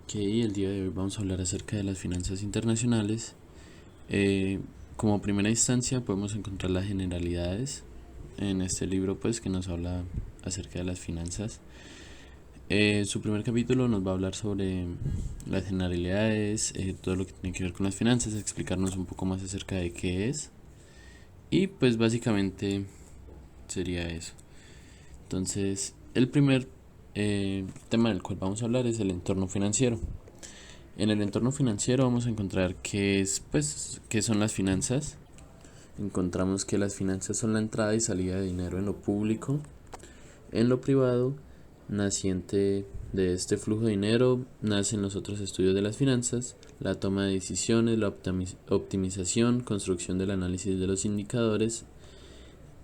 Que el día de hoy vamos a hablar acerca de las finanzas internacionales. Eh, Como primera instancia podemos encontrar las generalidades en este libro pues que nos habla acerca de las finanzas. Su primer capítulo nos va a hablar sobre las generalidades, todo lo que tiene que ver con las finanzas, explicarnos un poco más acerca de qué es y pues básicamente sería eso. Entonces el primer tema del cual vamos a hablar es el entorno financiero. En el entorno financiero vamos a encontrar qué son las finanzas. Encontramos que las finanzas son la entrada y salida de dinero en lo público, en lo privado, naciente de este flujo de dinero, nacen los otros estudios de las finanzas, la toma de decisiones, la optimización, construcción del análisis de los indicadores,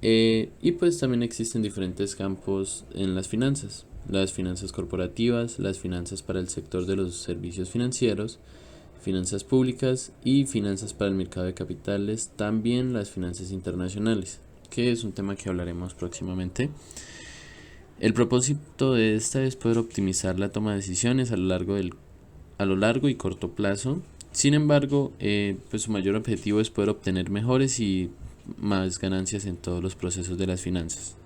y pues también existen diferentes campos en las finanzas corporativas, las finanzas para el sector de los servicios financieros, finanzas públicas y finanzas para el mercado de capitales, también las finanzas internacionales, que es un tema que hablaremos próximamente. El propósito de esta es poder optimizar la toma de decisiones a lo largo y corto plazo. Sin embargo, pues su mayor objetivo es poder obtener mejores y más ganancias en todos los procesos de las finanzas.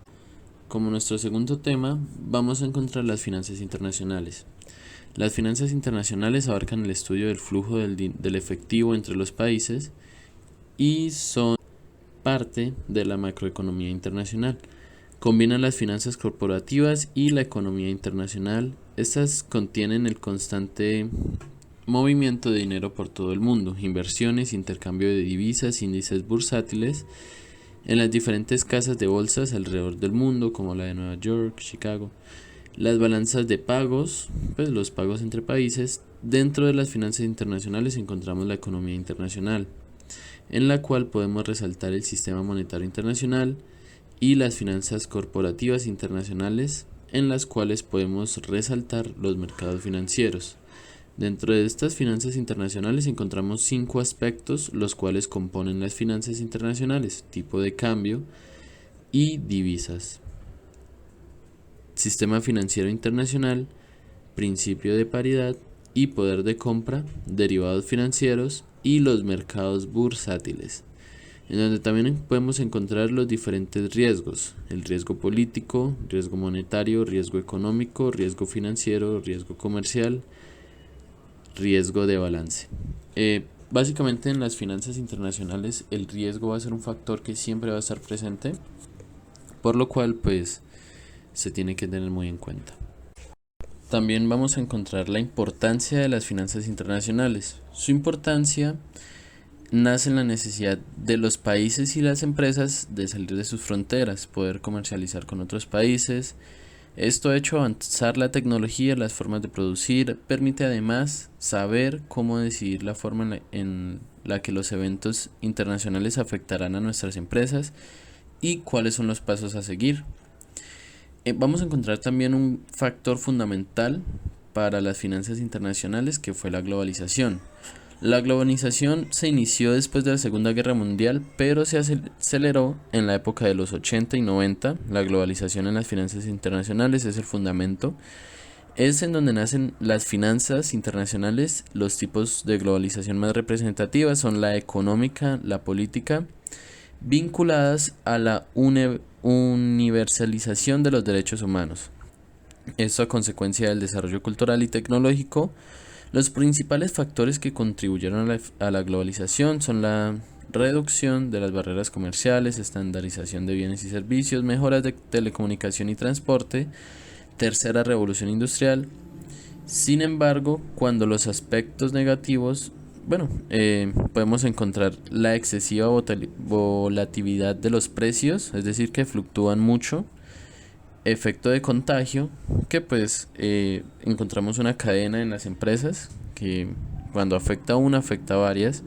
Como nuestro segundo tema, vamos a encontrar las finanzas internacionales. Las finanzas internacionales abarcan el estudio del flujo del efectivo entre los países y son parte de la macroeconomía internacional. Combinan las finanzas corporativas y la economía internacional. Estas contienen el constante movimiento de dinero por todo el mundo, inversiones, intercambio de divisas, índices bursátiles en las diferentes casas de bolsas alrededor del mundo, como la de Nueva York, Chicago. Las balanzas de pagos, pues los pagos entre países. Dentro de las finanzas internacionales encontramos la economía internacional, en la cual podemos resaltar el sistema monetario internacional, y las finanzas corporativas internacionales, en las cuales podemos resaltar los mercados financieros. Dentro de estas finanzas internacionales encontramos 5 aspectos, los cuales componen las finanzas internacionales: tipo de cambio y divisas, sistema financiero internacional, principio de paridad y poder de compra, derivados financieros y los mercados bursátiles, en donde también podemos encontrar los diferentes riesgos: el riesgo político, riesgo monetario, riesgo económico, riesgo financiero, riesgo comercial, riesgo de balance. Básicamente en las finanzas internacionales el riesgo va a ser un factor que siempre va a estar presente, por lo cual pues se tiene que tener muy en cuenta. También vamos a encontrar la importancia de las finanzas internacionales. Su importancia nace en la necesidad de los países y las empresas de salir de sus fronteras, poder comercializar con otros países. Esto ha hecho avanzar la tecnología, las formas de producir, permite además saber cómo decidir la forma en la que los eventos internacionales afectarán a nuestras empresas y cuáles son los pasos a seguir. Vamos a encontrar también un factor fundamental para las finanzas internacionales, que fue la globalización. La globalización se inició después de la Segunda Guerra Mundial, pero se aceleró en la época de los 80 y 90. La globalización en las finanzas internacionales es el fundamento. Es en donde nacen las finanzas internacionales. Los tipos de globalización más representativas son la económica, la política, vinculadas a la universalización de los derechos humanos. Esto a consecuencia del desarrollo cultural y tecnológico. Los principales factores que contribuyeron a la globalización son la reducción de las barreras comerciales, estandarización de bienes y servicios, mejoras de telecomunicación y transporte, tercera revolución industrial. Sin embargo, cuando los aspectos negativos, podemos encontrar la excesiva volatilidad de los precios, es decir, que fluctúan mucho. Efecto de contagio, que encontramos una cadena en las empresas que cuando afecta a una afecta a varias.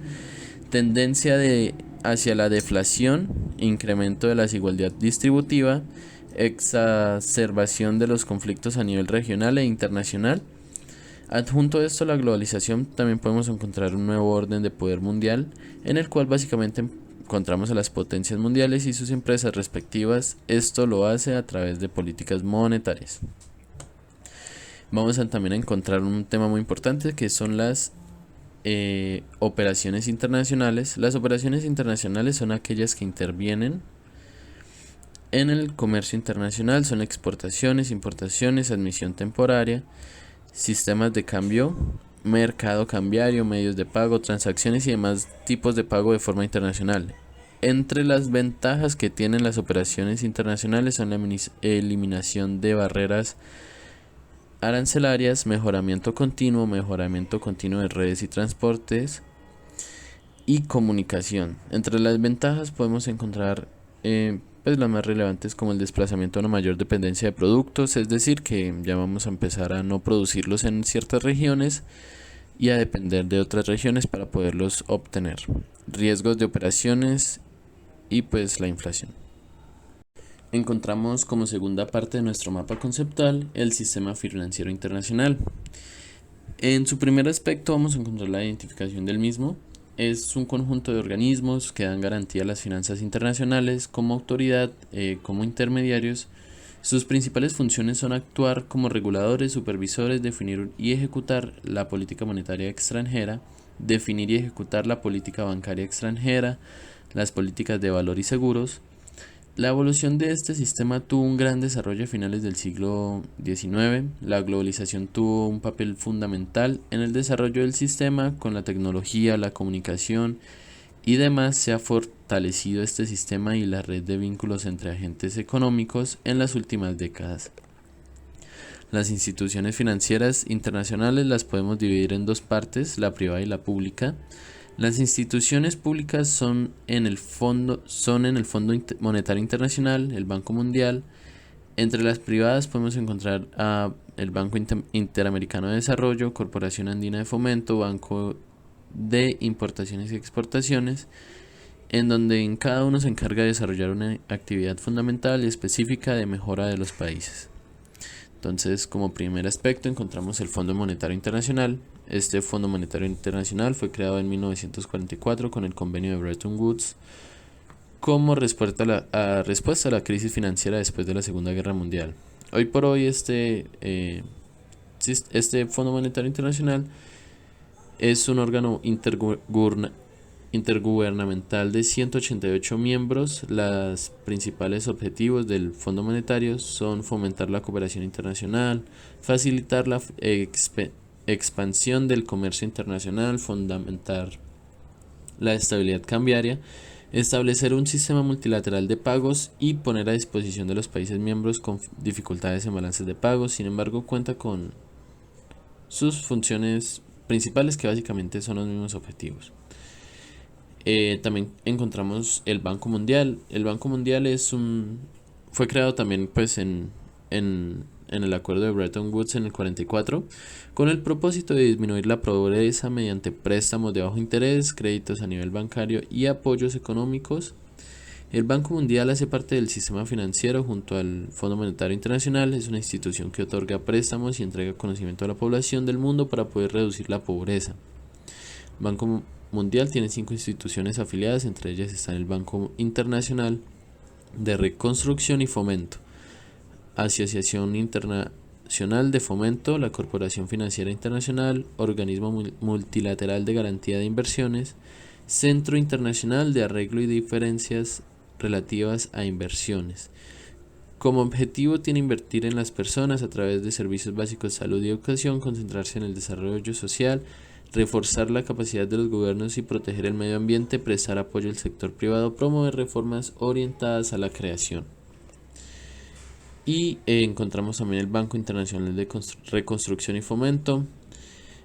Tendencia hacia la deflación, incremento de la desigualdad distributiva, exacerbación de los conflictos a nivel regional e internacional. Adjunto a esto, la globalización, también podemos encontrar un nuevo orden de poder mundial, en el cual básicamente encontramos a las potencias mundiales y sus empresas respectivas. Esto lo hace a través de políticas monetarias. Vamos a también a encontrar un tema muy importante que son las operaciones internacionales. Las operaciones internacionales son aquellas que intervienen en el comercio internacional, son exportaciones, importaciones, admisión temporaria, sistemas de cambio, mercado cambiario, medios de pago, transacciones y demás tipos de pago de forma internacional. Entre las ventajas que tienen las operaciones internacionales son la eliminación de barreras arancelarias, mejoramiento continuo de redes y transportes y comunicación. Entre las ventajas podemos encontrar pues las más relevantes, como el desplazamiento a una mayor dependencia de productos, es decir, que ya vamos a empezar a no producirlos en ciertas regiones y a depender de otras regiones para poderlos obtener. Riesgos de operaciones y pues la inflación. Encontramos como segunda parte de nuestro mapa conceptual el sistema financiero internacional. En su primer aspecto vamos a encontrar la identificación del mismo. Es un conjunto de organismos que dan garantía a las finanzas internacionales como autoridad, como intermediarios. Sus principales funciones son actuar como reguladores, supervisores, definir y ejecutar la política monetaria extranjera, definir y ejecutar la política bancaria extranjera, las políticas de valor y seguros. La evolución de este sistema tuvo un gran desarrollo a finales del siglo XIX. La globalización tuvo un papel fundamental en el desarrollo del sistema. Con la tecnología, la comunicación y demás se ha fortalecido este sistema y la red de vínculos entre agentes económicos en las últimas décadas. Las instituciones financieras internacionales las podemos dividir en dos partes, la privada y la pública. Las instituciones públicas son en el Fondo Monetario Internacional, el Banco Mundial. Entre las privadas podemos encontrar a el Banco Interamericano de Desarrollo, Corporación Andina de Fomento, Banco de Importaciones y Exportaciones, en donde en cada uno se encarga de desarrollar una actividad fundamental y específica de mejora de los países. Entonces, como primer aspecto encontramos el Fondo Monetario Internacional. Este Fondo Monetario Internacional fue creado en 1944 con el convenio de Bretton Woods como respuesta a la crisis financiera después de la Segunda Guerra Mundial. Hoy por hoy este Fondo Monetario Internacional es un órgano intergubernamental de 188 miembros. Los principales objetivos del Fondo Monetario son fomentar la cooperación internacional, facilitar la expansión del comercio internacional, fundamentar la estabilidad cambiaria, establecer un sistema multilateral de pagos y poner a disposición de los países miembros con dificultades en balances de pagos. Sin embargo, cuenta con sus funciones principales, que básicamente son los mismos objetivos. También encontramos el Banco Mundial. El Banco Mundial fue creado también pues en el acuerdo de Bretton Woods en el 44 con el propósito de disminuir la pobreza mediante préstamos de bajo interés, créditos a nivel bancario y apoyos económicos. El Banco Mundial hace parte del sistema financiero junto al Fondo Monetario Internacional. Es una institución que otorga préstamos y entrega conocimiento a la población del mundo para poder reducir la pobreza. El Banco Mundial tiene 5 instituciones afiliadas, entre ellas están el Banco Internacional de Reconstrucción y Fomento, Asociación Internacional de Fomento, la Corporación Financiera Internacional, Organismo Multilateral de Garantía de Inversiones, Centro Internacional de Arreglo y Diferencias relativas a inversiones. Como objetivo tiene invertir en las personas a través de servicios básicos de salud y educación, concentrarse en el desarrollo social, reforzar la capacidad de los gobiernos y proteger el medio ambiente, prestar apoyo al sector privado, promover reformas orientadas a la creación. Y encontramos también el Banco Internacional de Reconstrucción y Fomento.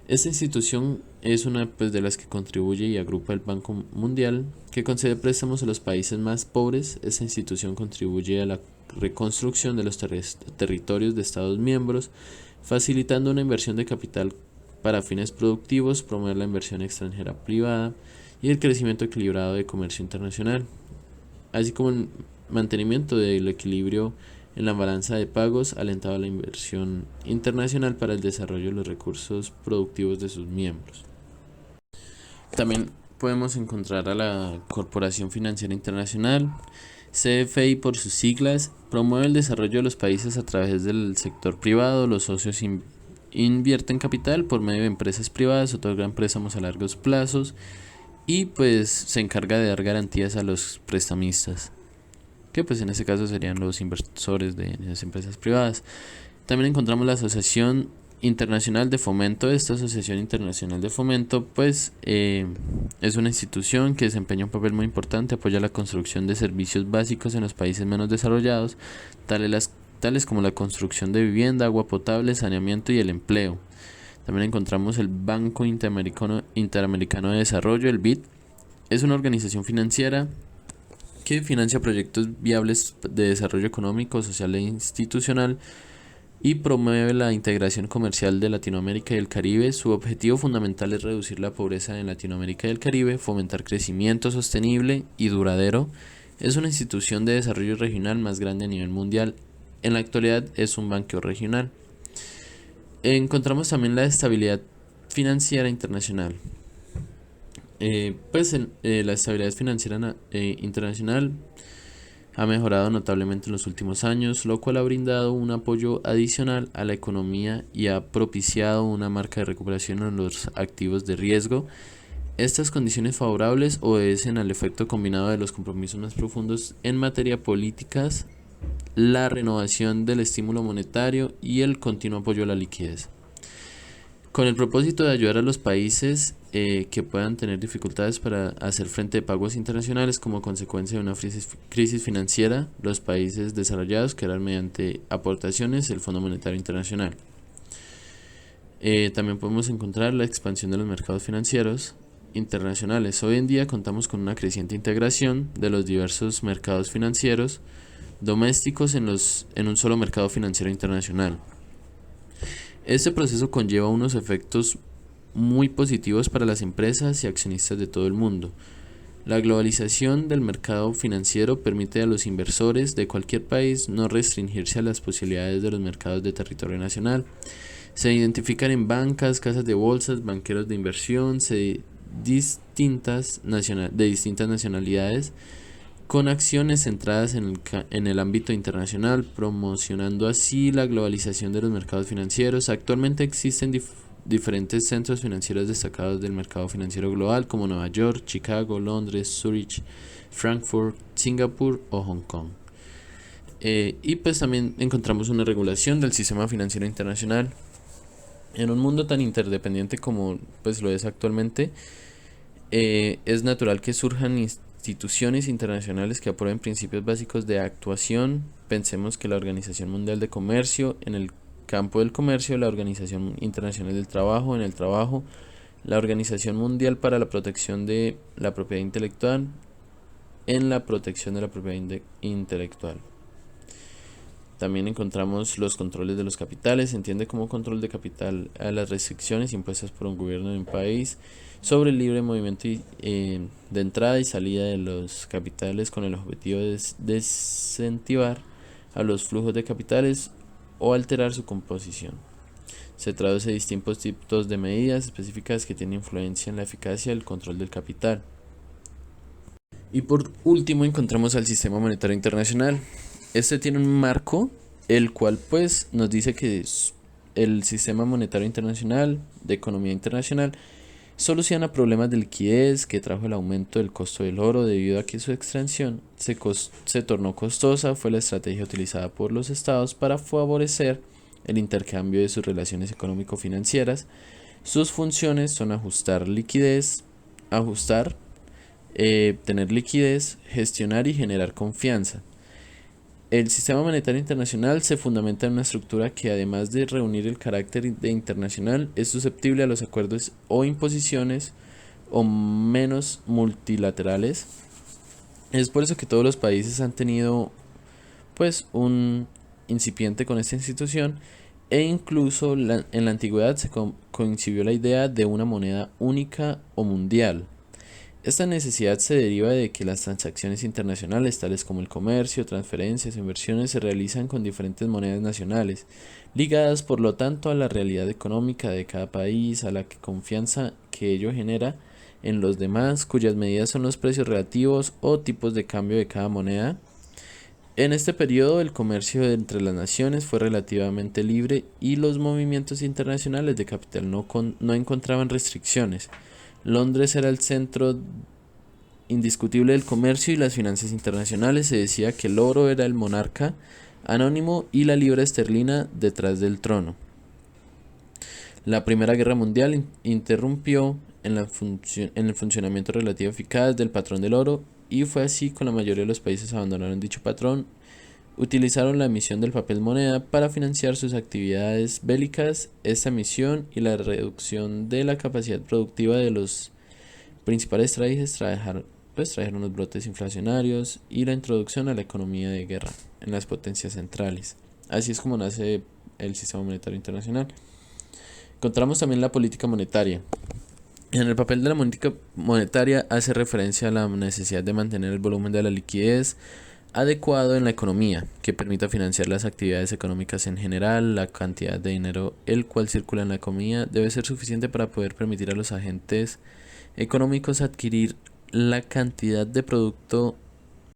Esta institución es una de las que contribuye y agrupa el Banco Mundial, que concede préstamos a los países más pobres. Esta institución contribuye a la reconstrucción de los territorios de Estados miembros, facilitando una inversión de capital para fines productivos, promover la inversión extranjera privada y el crecimiento equilibrado de comercio internacional, así como el mantenimiento del equilibrio en la balanza de pagos, alentado a la inversión internacional para el desarrollo de los recursos productivos de sus miembros. También podemos encontrar a la Corporación Financiera Internacional. CFI por sus siglas, promueve el desarrollo de los países a través del sector privado. Los socios invierte en capital por medio de empresas privadas, otorgan préstamos a largos plazos y pues se encarga de dar garantías a los prestamistas, que pues en este caso serían los inversores de las empresas privadas. También encontramos la Asociación Internacional de Fomento. Esta Asociación Internacional de Fomento pues es una institución que desempeña un papel muy importante, apoya la construcción de servicios básicos en los países menos desarrollados, tales como la construcción de vivienda, agua potable, saneamiento y el empleo. También encontramos el Banco Interamericano de Desarrollo, el BID. Es una organización financiera que financia proyectos viables de desarrollo económico, social e institucional y promueve la integración comercial de Latinoamérica y el Caribe. Su objetivo fundamental es reducir la pobreza en Latinoamérica y el Caribe, fomentar crecimiento sostenible y duradero. Es una institución de desarrollo regional más grande a nivel mundial. En la actualidad es un banco regional. Encontramos también la estabilidad financiera internacional. La estabilidad financiera internacional ha mejorado notablemente en los últimos años, lo cual ha brindado un apoyo adicional a la economía y ha propiciado una marca de recuperación en los activos de riesgo. Estas condiciones favorables obedecen al efecto combinado de los compromisos más profundos en materia políticas, la renovación del estímulo monetario y el continuo apoyo a la liquidez. Con el propósito de ayudar a los países que puedan tener dificultades para hacer frente a pagos internacionales como consecuencia de una crisis financiera, los países desarrollados crearán mediante aportaciones el Fondo Monetario Internacional. También podemos encontrar la expansión de los mercados financieros internacionales. Hoy en día contamos con una creciente integración de los diversos mercados financieros domésticos en un solo mercado financiero internacional. Este proceso conlleva unos efectos muy positivos para las empresas y accionistas de todo el mundo. La globalización del mercado financiero permite a los inversores de cualquier país no restringirse a las posibilidades de los mercados de territorio nacional. Se identifican en bancas, casas de bolsas, banqueros de inversión de distintas nacionalidades, con acciones centradas en el ámbito internacional, promocionando así la globalización de los mercados financieros. Actualmente existen diferentes centros financieros destacados del mercado financiero global, como Nueva York, Chicago, Londres, Zurich, Frankfurt, Singapur o Hong Kong. Y pues también encontramos una regulación del sistema financiero internacional. En un mundo tan interdependiente como pues lo es actualmente, es natural que surjan instituciones internacionales que aprueben principios básicos de actuación. Pensemos que la Organización Mundial de Comercio, en el campo del comercio, la Organización Internacional del Trabajo, en el trabajo, la Organización Mundial para la Protección de la Propiedad Intelectual, en la protección de la propiedad intelectual. También encontramos los controles de los capitales. Se entiende como control de capital a las restricciones impuestas por un gobierno de un país sobre el libre movimiento de entrada y salida de los capitales, con el objetivo de desincentivar a los flujos de capitales o alterar su composición. Se traduce a distintos tipos de medidas específicas que tienen influencia en la eficacia del control del capital. Y por último encontramos al Sistema Monetario Internacional. Este tiene un marco, el cual pues nos dice que el Sistema Monetario Internacional, de economía internacional, soluciona problemas de liquidez que trajo el aumento del costo del oro debido a que su extracción se tornó costosa. Fue la estrategia utilizada por los estados para favorecer el intercambio de sus relaciones económico-financieras. Sus funciones son tener liquidez, gestionar y generar confianza. El sistema monetario internacional se fundamenta en una estructura que, además de reunir el carácter de internacional, es susceptible a los acuerdos o imposiciones o menos multilaterales. Es por eso que todos los países han tenido pues un incipiente con esta institución, e incluso en la antigüedad se concibió la idea de una moneda única o mundial. Esta necesidad se deriva de que las transacciones internacionales, tales como el comercio, transferencias o inversiones, se realizan con diferentes monedas nacionales, ligadas por lo tanto a la realidad económica de cada país, a la confianza que ello genera en los demás, cuyas medidas son los precios relativos o tipos de cambio de cada moneda. En este periodo el comercio entre las naciones fue relativamente libre y los movimientos internacionales de capital no encontraban restricciones. Londres era el centro indiscutible del comercio y las finanzas internacionales. Se decía que el oro era el monarca anónimo y la libra esterlina detrás del trono. La Primera Guerra Mundial interrumpió en el funcionamiento relativo eficaz del patrón del oro, y fue así con la mayoría de los países abandonaron dicho patrón, utilizaron la emisión del papel moneda para financiar sus actividades bélicas. Esta emisión y la reducción de la capacidad productiva de los principales países trajeron los brotes inflacionarios y la introducción a la economía de guerra en las potencias centrales. Así es como nace el sistema monetario internacional. Encontramos también la política monetaria. En el papel de la política monetaria hace referencia a la necesidad de mantener el volumen de la liquidez adecuado en la economía, que permita financiar las actividades económicas en general. La cantidad de dinero el cual circula en la economía debe ser suficiente para poder permitir a los agentes económicos adquirir la cantidad de producto